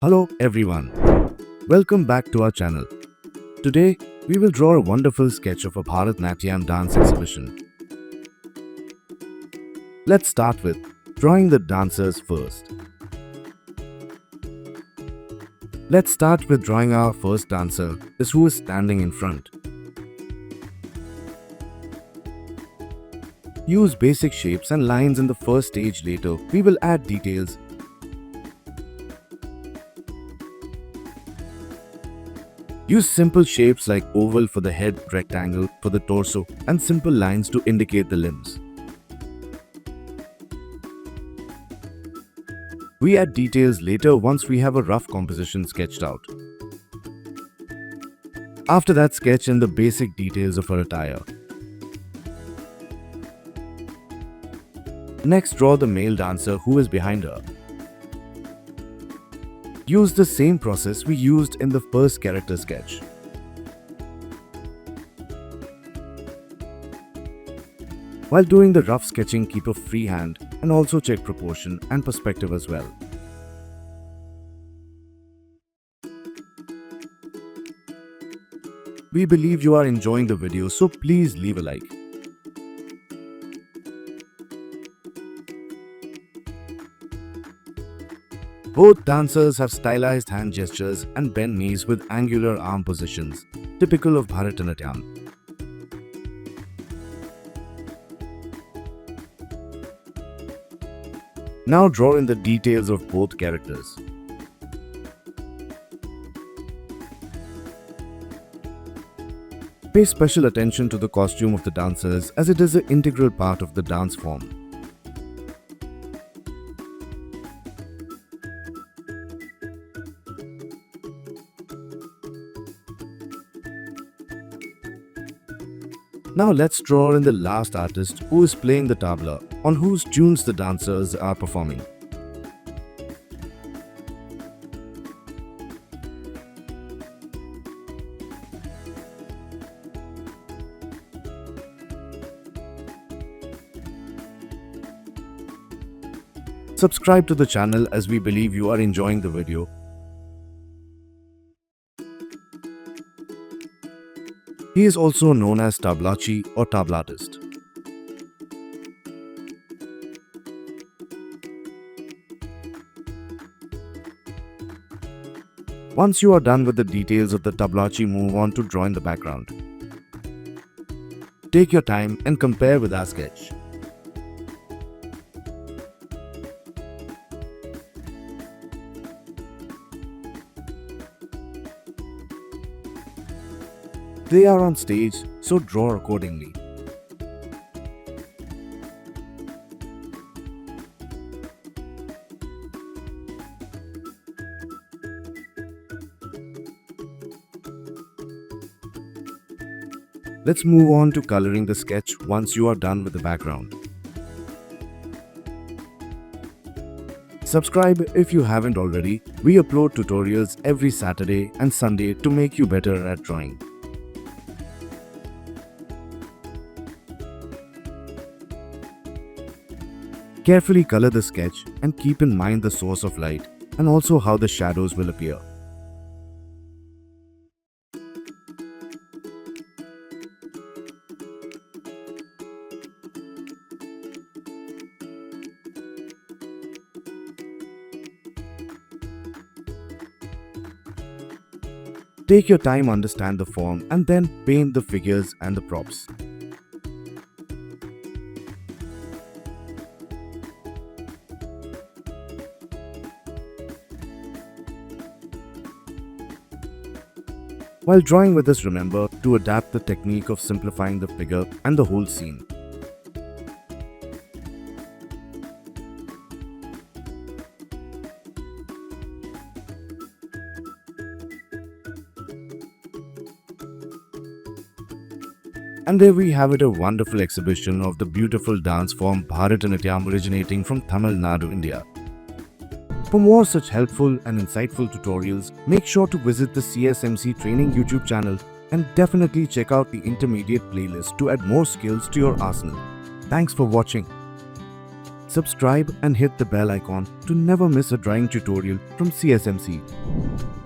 Hello everyone, welcome back to our channel. Today, we will draw a wonderful sketch of a Bharatanatyam dance exhibition. Let's start with drawing the dancers first. Let's start with drawing our first dancer, is who is standing in front. Use basic shapes and lines in the first stage. Later, we will add details. Use simple shapes like oval for the head, rectangle for the torso, and simple lines to indicate the limbs. We add details later once we have a rough composition sketched out. After that, sketch in the basic details of her attire. Next, draw the male dancer who is behind her. Use the same process we used in the first character sketch. While doing the rough sketching, keep a free hand and also check proportion and perspective as well. We believe you are enjoying the video, so please leave a like. Both dancers have stylized hand gestures and bend knees with angular arm positions, typical of Bharatanatyam. Now draw in the details of both characters. Pay special attention to the costume of the dancers as it is an integral part of the dance form. Now let's draw in the last artist who is playing the tabla, on whose tunes the dancers are performing. Subscribe to the channel as we believe you are enjoying the video. He is also known as tablachi or tablatist. Once you are done with the details of the tablachi, move on to drawing the background. Take your time and compare with our sketch. They are on stage, so draw accordingly. Let's move on to coloring the sketch once you are done with the background. Subscribe if you haven't already. We upload tutorials every Saturday and Sunday to make you better at drawing. Carefully color the sketch and keep in mind the source of light and also how the shadows will appear. Take your time, understand the form, and then paint the figures and the props. While drawing with us, remember to adapt the technique of simplifying the figure and the whole scene. And there we have it, a wonderful exhibition of the beautiful dance form Bharatanatyam originating from Tamil Nadu, India. For more such helpful and insightful tutorials, make sure to visit the CSMC Training YouTube channel and definitely check out the intermediate playlist to add more skills to your arsenal. Thanks for watching. Subscribe and hit the bell icon to never miss a drawing tutorial from CSMC.